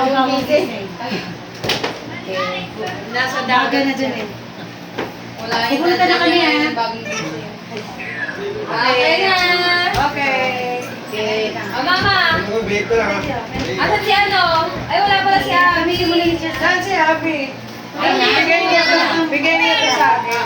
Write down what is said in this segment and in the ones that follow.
bagong gising. Nasa dagat na dyan eh. Wala yung Pupunta na kami, ha? bagong gising. Okay na. Okay. O mama. Asan si ano? Ay wala pala si Abby. Saan si Abby? Bigay niya ito sa akin.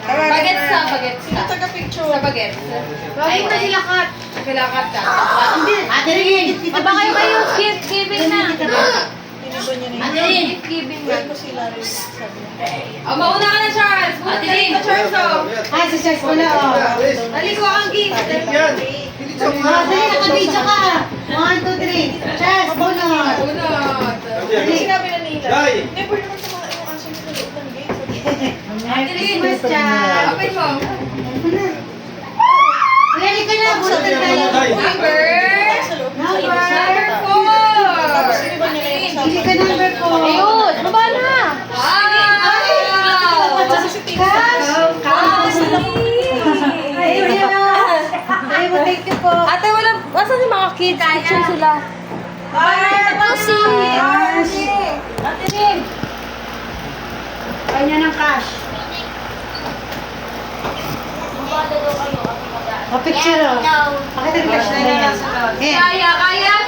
Bagets sa bagets sa. Taga-picture. Sa bagets. Ay, na sila kat. Kailangan ka. Ate Rin. Baka kayo kayo gift giving na. Tinibo niya na Ate Rin. Gift giving na. Wait mo sila rin. Sabi niya. Mauna ka na Charles. Mauna ka na Charles oh. Ay, si Charles wala, oh. Naliko ang gift. Dali, nakabidyo ka. 1, 2, 3. Charles, bunot. Unot. Ano sinabi na nila? Day! Never naman sa mga yung answer nila loob ng gate. Sabi niya. Merry Christmas, Charles. Open mo. Ready ka na, bunutan tayo. Number. Sa loob. Number 4. Tapos siniba nila yung Hindi ka usapan. number 4. Ayun, baba na. Wow. Sa CCTV. Cash. Ayun, yan, oh. Ayun, thank you po. Ate, walang, asan yung mga kids? Picture sila. Cash. Ate Rin. Kanya ng cash. O, picture, oh. Pakita yung cash na yan. Eh. Kaya,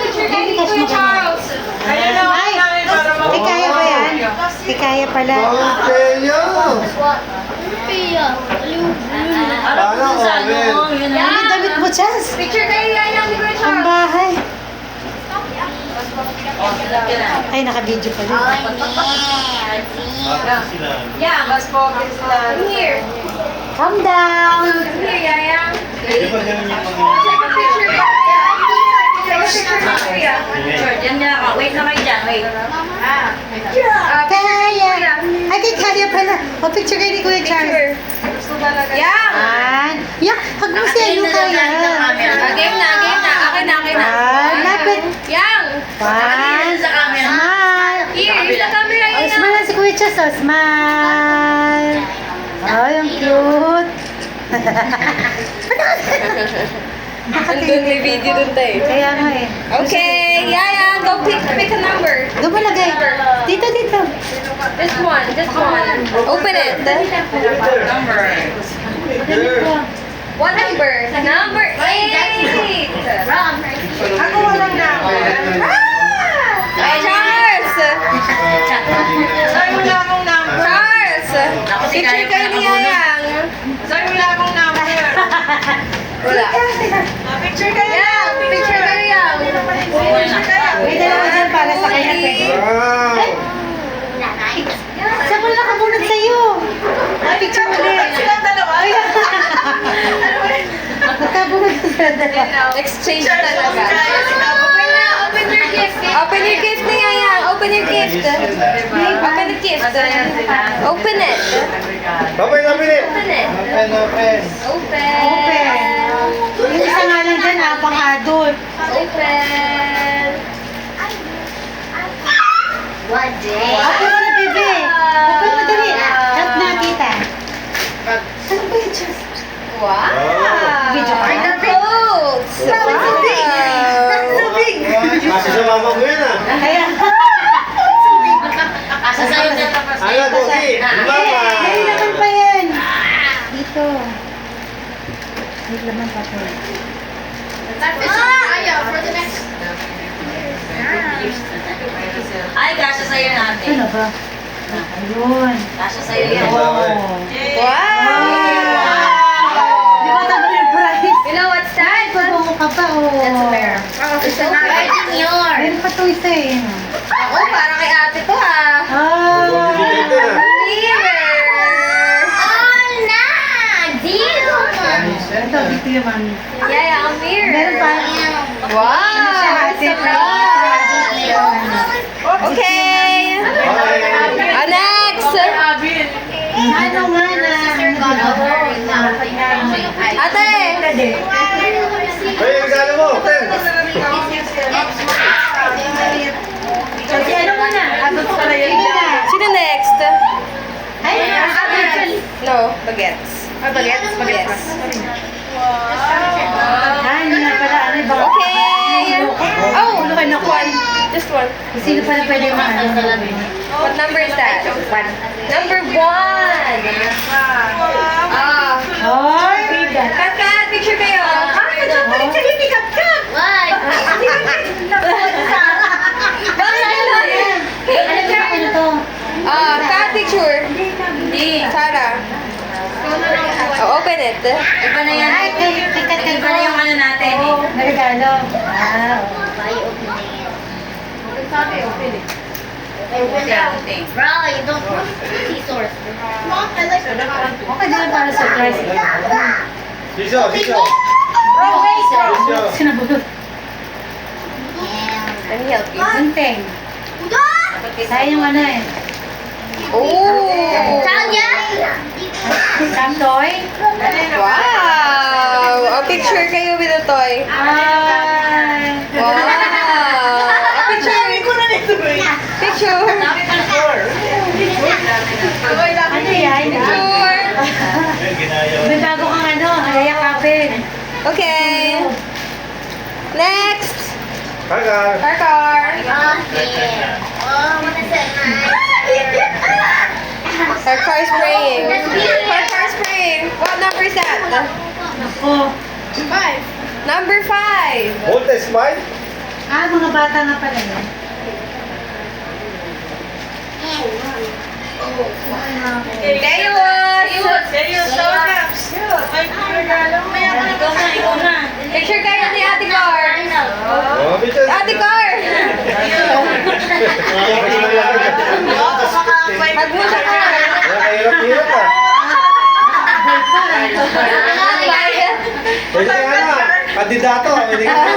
picture kayo ni Kuya Charles. Ayun na. Ay, Tikaya ba yan? Tikaya pala. Paano comment? Ano damit mo, Chas? Picture kayo yan ni Kuya Ang Charles. bahay. Ay, naka-video pala. Yeah, mas focus lang. Here. Calm down. Here, Yaya. Di ba ganun yung mga... Take a picture ka. Take a picture ka, Kuya. Diyan niya ako. Wait na kayo dyan. Wait. Kaya. Ay, kay Kaya pala. O, picture kayo ni Kuya Charles. Gusto talaga. Yeah. Yak, hag mo si ano Kaya. Game na, game na. Akin na, akin na. Lapit. Yang. One. Sa camera. Smile. Here, sa camera Oh, yun. smile lang si Kuya Charles. Oh, smile. Ay, ang cute. Andun may video dun tayo. Kaya nga eh. Okay, Yaya, go pick a number. Doon mo lagay. Dito, dito. This one, this one. Open it. Number. What number? Number 8. Ako walang number. Ay, Charles! Sorry, wala akong number. Charles! Ako si Picture Kaya kayo ni pala Yayang. Sorry, wala akong number. Wala. Picture kayo. Yang, picture kayo Yang. Picture kayo. May dalawa dyan para sa kanya. Saan mo na nakabunod sa'yo? Ay, picture ulit. Silang dalawa. Magkabunod ka sa dalawa. Exchange Charles, talaga. Open your gift. Open your gift ni Yayang. Open your gift. Open the gift. Open it. Babay na pinit! Open it. Open, open. Open. Yung isa nga lang dyan, pang-adult. Open. Open mo na, bebe. Open mo dali. Help na kita. Ano ba yun, Diyos? Wow. Video ka? The clothes. Kasi sa mama ko yan ah. Kaya, Asa sa'yo na tapos. Ano, Bogi? Mama! may laman pa yan. Dito. May laman pa po. Ay, kasha sa'yo natin. Ano ba? Ayun. Kasha sa'yo yan. Oh. Wow. Di ba tama yung price? You know what's that? Tubo ka pa, oh. That's a bear. It's a Meron pa to isa eh. Ako, para kay ate to ah. Ah. Mirror. Ito, dito yung mami. Yeah, a mirror. Meron pa. Wow. Ano siya, ate? Okay. Next. Ano nga na? Ate. Ay, regalo mo! Ten! Kasi ano mo na? Abot pala yun. Sige na. Sino next? Ay, abot. No, bagets. Bagets. Bagets. Ah, hindi na pala. Ano ba? Okay. Oh, Ano ka na? the just one. Sino pala pwede maano? What number is that? Number 1. Ah. Hoy! Kat, picture kayo. Hindi kat-kat! Ano to? Kat, picture. Hindi. Sarah. Oh, open it. Iba na yan. Ay, kat-kat Iba na yung ano natin eh. Naregalo. Everything. Bro, you don't want scissors. Mom, I like Okay naman para surprise. Siso, siso. Siso. Sinabulot. Let me help you. Gunting. Sayang yung ano eh. Oh! Sam toy. Wow! A picture kayo with a toy. Ay. Wow! A picture. Picture. Ano yan? Picture. May bago kang ano, alaya kapin. Okay. Next. Kagar. Our car. Our car is praying. Our car is praying. What number is that? Oh. Number 5. Voltes, Mike. Mga bata nga pala yan. Ikaw na. Picture kayo ni Ate Car. Oh, bicho. Ate Car! Hug mo siya, Car. Hirap-hirap ah. Pwede ka na. Kandidato. Pwede ka na.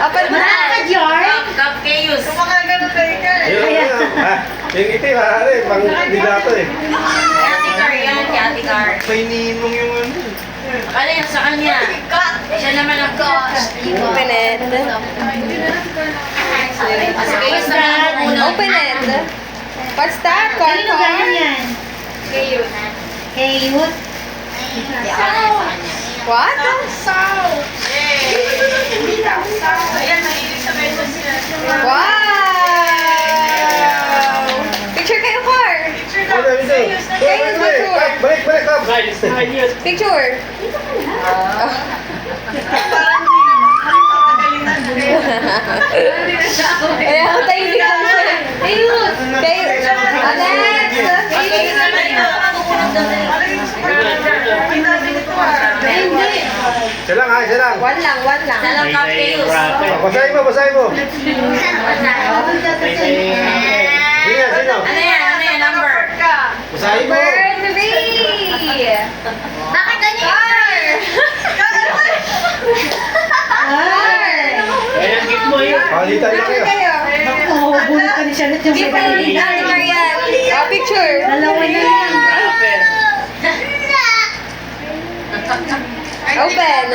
Apan mo na. Cup chaos. Ayun na. Yung itim ha. Pang kandidato eh. Ate Car yan. Kay Ate Car. May ninong yung ano. Ano yan sa kanya? Siya naman ang coach. Open it. Mas chaos naman ang muna. Open it. What's that? Car Kanino galing yan? Kay Youth. Hindi ako na sa kanya. What? Wow! Picture kayo, Car. Balik, balik, Kap. Picture. Ayan, tahimik lang siya. Ayun! Kayo! Alex! Siya lang ha, siya lang. One lang. Siya lang cup chaos. Basahin mo, basahin mo. Sino? Ano yan? Number? Basahin mo. Number 3! Bakit ganyan? Palitan na Picture kayo. kayo. Bulot ka ni Charlotte yung Hindi pa rin Ate Marian. Picture. Dalawa na lang. Open.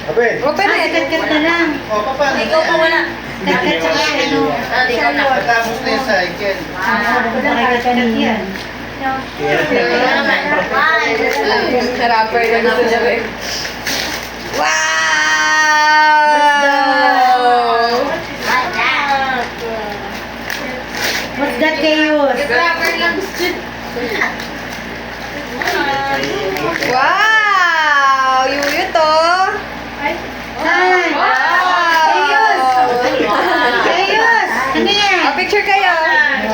Apen. Open it. Kat-kat na lang. Ikaw pa wala. Kat-kat sa ano. Ikaw na. Matapos na yung cycle. Kat-kat yan. Ikaw naman. Rapper ka na siya rin. Wow! What's that, Chaos? Wow! Yuyo to. Ay! Chaos! Chaos! Ano yan? Picture kayo.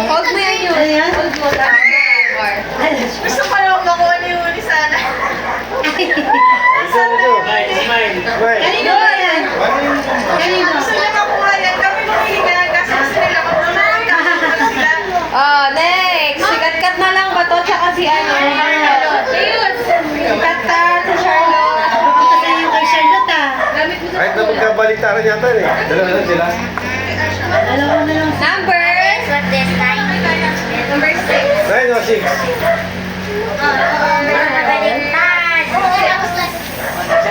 Hold mo yan yun. Ano yan? Hold mo. Gusto ko lang makuha ni Uli sana. Kanino ba yan? Kanino? Gusto niya makuha yan. Kami mahihigan kasi gusto nila makuha sila. Next. Sikat-kat na lang ba to? Tsaka si ano? Sikat-kat si Charlotte. Papunta tayo yung kay Charlotte ah. Kahit na magkabaliktaran yata eh. Dalawa na sila. Dalawa na lang. Number? What this time? Number 6. 9 o 6.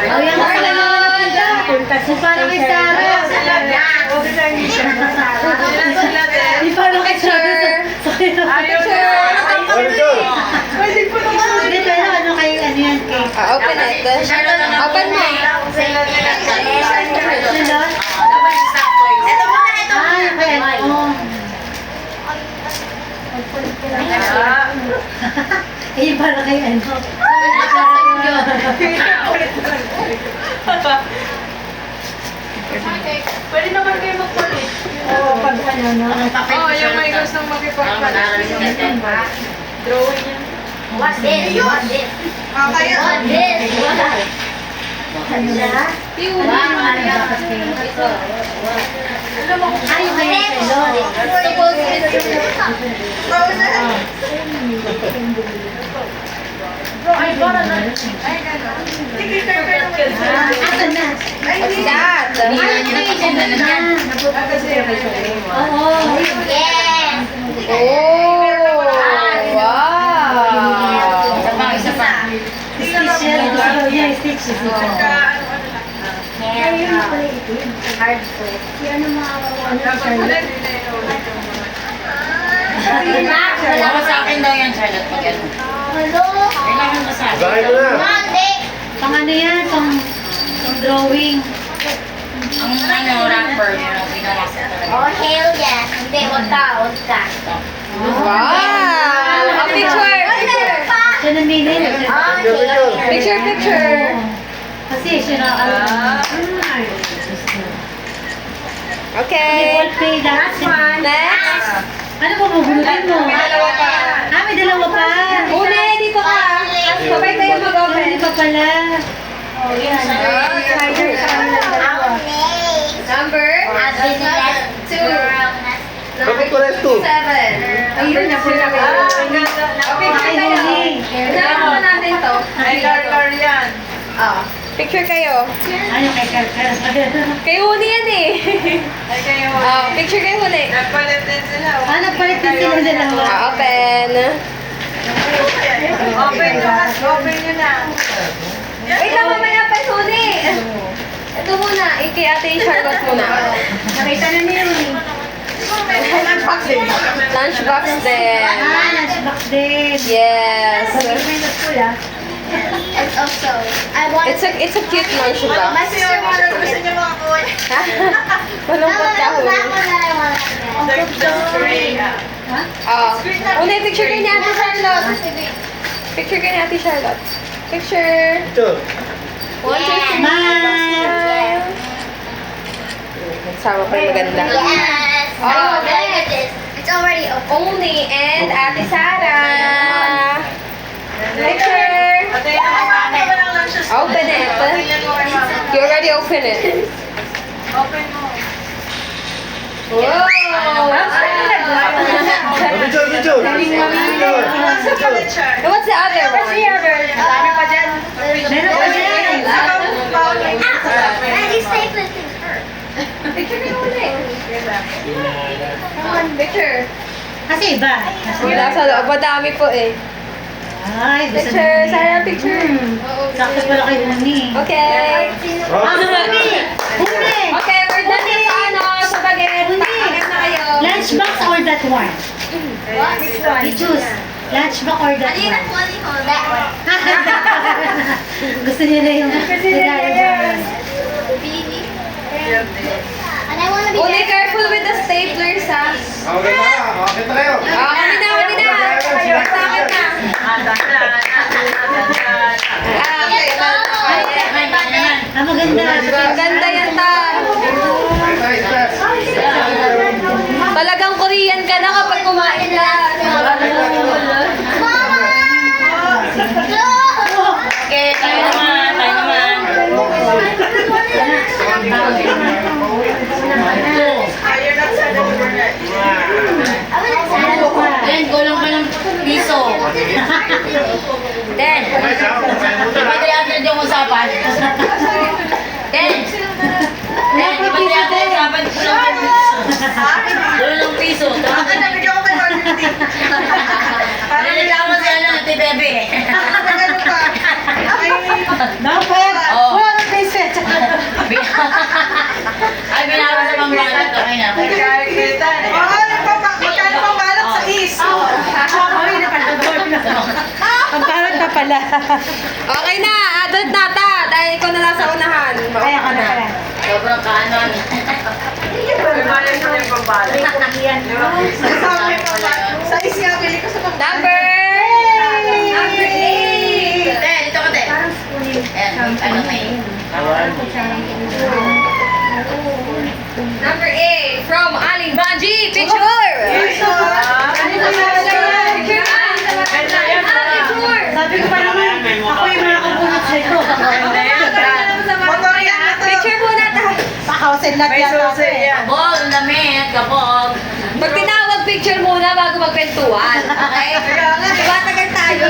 Oh, yan ang sila naman napunta. Kasi parang kay Sarah. Di parang kay Sarah. Picture. Ano ito? Hindi, pero ano kay ano yan kay Open it. Open mo. Charlotte? Ito muna, ito para kay ano. Pwede naman kayo magkulit. Oo, pag ano, no? Oo, yung may gustong makipagpalit. Drawing yan. What's this? What's this? Kaya, What's this? Ano na? Ay, may salon. ay, para na. Ay, gano'n. Sige, kaya Asan na? Ay, hindi. That. Oo. Yes! Oh, wow. Isa pa, isa pa. Stitch yan. Gusto niya, stitch. Hard to. Dapat pala, hindi na yun ulit yung mga. Wala ko sa akin daw yan, Charlotte. Pag ano. Kailangan mo sa akin. Bahay mo na. Pang ano yan? Pang drawing. Ang ano, rapper, yung ginawa sa talaga. Oh, hell yes. Hindi, wag ka, wag ka. Wow. A picture. Picture. Siya namili. Picture, picture. Kasi siya na Okay. ball play lahat. Next. Ano ba bubulutin mo? May dalawa pa. Ah, may dalawa pa. Una, dito ka. Sabay tayo mag-open. Hindi pa pala. Oh, yan. Spider sa kanilang dalawa. Number? Bakit ko rin two? 7. Ayun na po kami. Picture kayo. Kailangan mo natin to. Ay, lar yan. Picture kayo. Ano kay Karkar? Kay Huni yan eh. Ay, kayo. Picture kay Huni. Nagpalit din sila. Ah, nagpalit din sila dalawa. Open. Open nyo, open nyo na. Wait lang, mamaya pa Huni. Ito muna. Kay Ate Charlotte muna. Nakita na niya yun. Lunchbox din. Ah, lunchbox din. Yes. It's also, I want It's a cute lunchbox. my sister wanted Gusto nyo mga kuwan. Malungkot ka, that Huni. one that I want to get. Una, picture kayo ni Ate Charlotte. Picture kayo ni Ate Charlotte. Picture. Ito. 1, 2, 3. Smile. Nagsama pa yung maganda. Yes. Oh, Look at this. It's already open. Uni and Ate Sarah. Picture. Ate, nakapaka mo lang siya. Open it. Tingnan mo kay mama. You already open it. Open mo. Whoa! Picture, picture. Nasa palit siya. And what's the other one? Dami pa dyan. Meron pa dyan. And you staple it in her. Picture kayo ulit. Picture. Kasi iba. Kasi Wala sa loob. Madami po eh. Ay, gusto Picture. niya. Sarah, picture. Sakto pala kay Uni. Okay. Ah, Uni! Uni! Okay, we're done na sa ano, sa baguette. Pakagad na kayo. Lunchbox or that one? You choose. Lunchbox or that Ano yung one? nakuha ko? That one. Gusto niya na yung Baby. And I want to be Uni, careful with the staplers, ha? Okay na. Okay na kayo. Kami na, kami na. Sakit na. Ah, maganda. Ang ganda yan, ta. Nice, nice. Talagang Korean ka na kapag kumain ka. Mama! No! Okay, tayo naman, tayo naman. Ayun lang sa dalawa na. Then, kulang pa ng piso. Then, di ba 300 yung usapan? Then, di ba 300 yung usapan? Kulang piso. Ate, nabigyan ko kay Marlene. Nalalaman si ano, ate bebe. Ano pa? Ay, Dapat. Oo. Wala na preset. Ay, binawa sa pambalot. Okay na. nagkakita. Magkano pang balot sa is? Ay, nakadabot na. Ang parang na pala. Okay na, adult na, ta. Dahil ikaw na lang sa unahan. Ay, ako na pala. Sobrang kanon. May balot na yung pambalot. Sa is nga, bili ko sa pambalot. Number 8. Ano na eh. Number 8, from Aling Banji. Picture! Picture picture! Sabi ko pa naman, ako yung mga kabunot sa'yo. Picture muna tayo. Pakausin lahat May yan. susi yan. Kabog, ang damit, kabog. Pag tinawag picture muna bago magkwentuhan. Okay? Tumatagal tayo.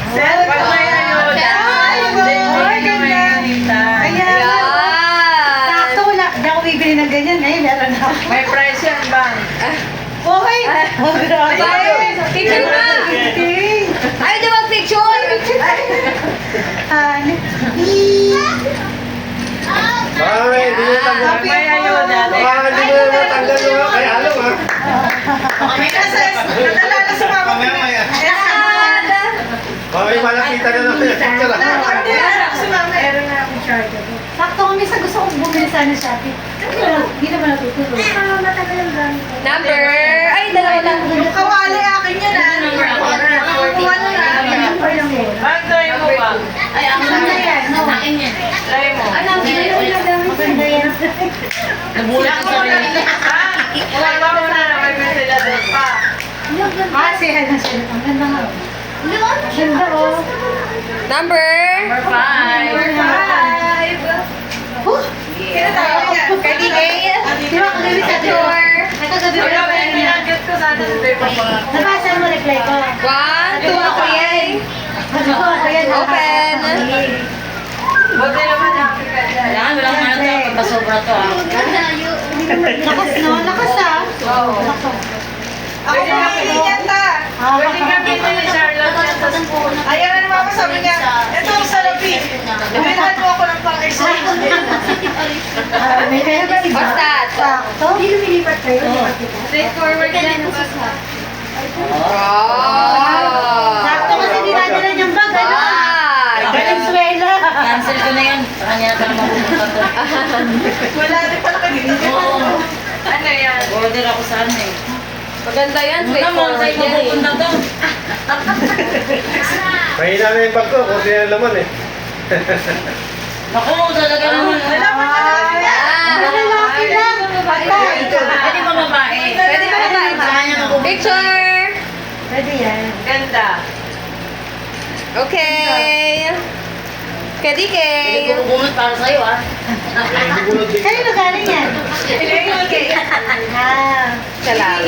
Sir, pag may ayuda. Ay, ganda. Ayan. Ayan. Sakto, wala. Hindi ako bibili ng ganyan. Ay, meron ako. May price yan, bang? Okay. Oh, grabe. Bye. Picture mo na. Okay. Ayaw di mag-picture. Ano? Baka hindi mo tanggal. May ayuda. Baka hindi mo tanggal yung kaya alam ha. Nadalala sa mama ko. Baka may malakita na lang yung picture ha. Meron na akong charger. Sakto kami sa gusto kong bumili sana Shopee. Hindi naman natutulog. Number. Ay, dalawa lang. Yung kawali akin yan, ah. Number ako. Kawali na akin. Bang, try mo ba? Ay, ako na yan. Sa akin yan. Try mo. Maganda yan. Nabulat ko sa rin. Wala ba mo na may ventilador pa? Kasi ano siya. Ang ganda nga. Ganda oh. Number. Number 5. Number 5. Kaya tayo yan. Kadigay. Di ba kagabi sa Picture. Nakagabi ko Wala, na may pinagyot ko sana sa tayo pa mga. Nabasa mo reply ko. 1, 2, 3. Ano ko? Ayan. Open. Buti naman happy ka dyan. Kailangan walang ano to. Pagpasobra to ah. Lakas no? Lakas ah. Oo. Pwede ka pinigyan ta. Pwede ka pinigyan ni Charlotte yan sa school. Ayan na naman ako sabi niya, ito ang salapi. Bilhan mo ako ng pang-exercise. May kaya ba iba? What's that? Sakto? Hindi lumilipat kayo. Straightforward yan. Oh. Wow. Sakto kasi dinadala niyang bag. Ano? Wow. Venezuela. Cancel ko na yan. Sa kanya na mapupunta to. Wala rin pala kanina. Oo. Ano yan? Order ako sa ano eh. Maganda yan. Ano naman, Straightforward sa'yo yan eh. mapupunta to. Mahina na yung bag ko, kung sino yung laman eh. Naku, talaga naman. Wala pa talaga. Lalaki lang. Pwede ba babae? Pwede ba babae? Sa kanya mapupunta. Picture. Pwede yan. Ganda. Okay. Hindi Kadigay. ko bubunot para sa'yo ah. Hindi ko nag-big. Kanino galing yan? Ah. Salamat.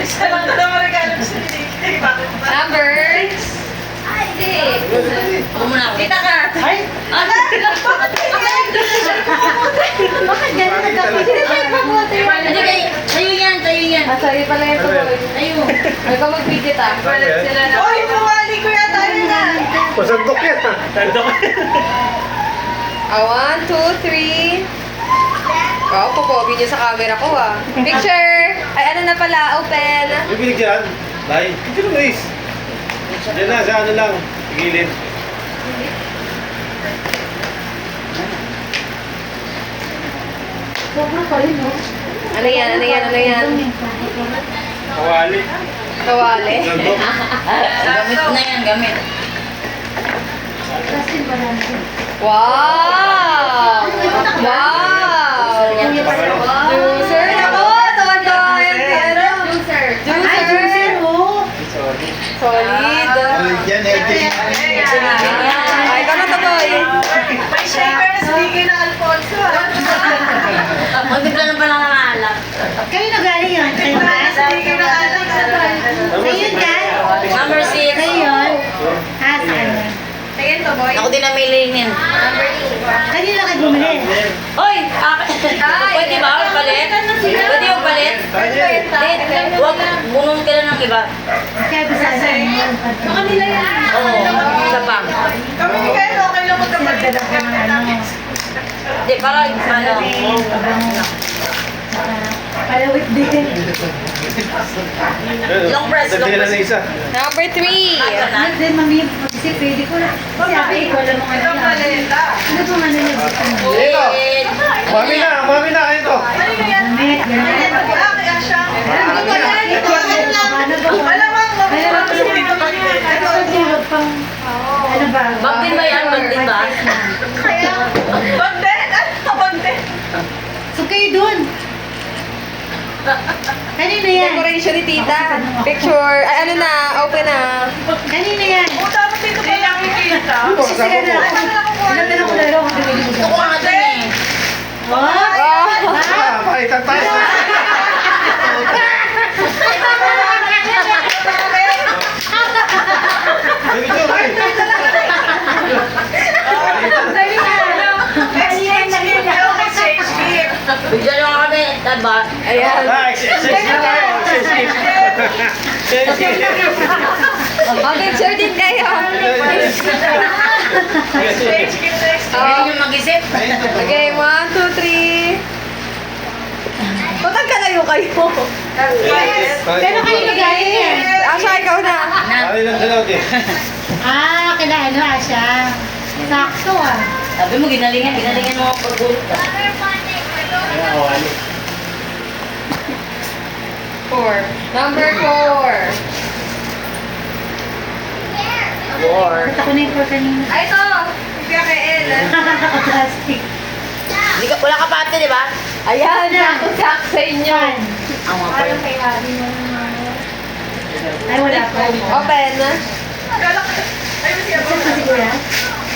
Salang ka naman regalo ko sa binigay. Bakit ba? Number. Ako muna ako. Kita ka. Ay. Bakit gano'n nagkapit? Hindi kayo. Sa'yo yan, sa'yo yan. Sorry pala ito. Sa'yo. May pamagpidit ah. Balik sila na. Oy, pumali ko yata yun na. Pasandok yan ha. Sandok. 1, 2, 3. Oh, pupogi niyo sa camera ko ah. Picture. Ay, ano na pala? Open. Bibili dyan. Lai. Hindi mo is. Diyan na, sa ano lang. Gilid. Sobrang pa rin, no? Ano yan? Ano yan? Ano yan? Kawali. Kawali. Sandok. Gamit na yan, gamit. Kasi wala na. Wow! Wow! Juicer. Ako! Tuwan-tuwa yan. Pero, juicer. Ay, juicer, oh. Solid. Yan, eh. Ay, kano to, boy? May shaker na speaking ng Alfonso. Magtigla na pala ng alak. Kanino galing yun? Kayo ba? Speaking ng alak sa Ayun ka? Number 6. Kayo yun? Ah, saan? Tingin to, boy. Ako din na may linin. Kanino kayo bumili? Hoy! Pwede ba? Palit? Pwede yung palit? Huwag, bunong ka na ng iba. Kaya ba sa saan? Baka nila yan. Oo, isa pa. Kami ni Kyle, okay lang magkapatid. Kami namin. Hindi, para ano. Palawit din. Long press, long Dagdagan press. na isa. Number 3. Ano din, mami, mag-isip, pwede ko na. Sabi ko, wala mong Ito ano. maleta. Ano ba man nila? Ito. Mami na, kain to. Ano yan? Damit, ganyan. Ah, kaya siya. Ano ba yan? Ito, ano ba? Malamang Malamang mabuhay. Ito, tulog pang ba? Bag din ba yan? Bag din ba? Banden! Ano banden? So kayo dun. Kanina yan. Decoration ni tita. Picture. Ay, ano na, open na. Kanina yan. O, dapat dito ba lang nakikita? Sisira na ako. Ilan na ako laro kung bibili ko Gusto ko nga din eh. What? Ah, palitan tayo. Ay, ito, ay. Exchange gift. Bigyan nyo kami. Diba? Ayan. Ah, exchange na tayo. Exchange gift. Exchange gift. Oh, picture din kayo. Exchange gift next. Pwede nyo mag-isip. Okay, 1, 2, 3. Patag ka layo kayo. Pero kanina galing yan. Asha, ikaw na. Ay, lang dalaw din. Ah, kila ano Asya. Sakto ah. Sabi mo, ginalingan mo ang pagulot ka. Number 4. Basta ko na yung for kanina. Ay, ito. Bigyan kay El. Plastic. Hindi ka, wala ka pati, di ba? Ayan, sakto sa inyo. Ang mga pa yun. Ay, wala pa. Open. Ay, Saan si Kuya?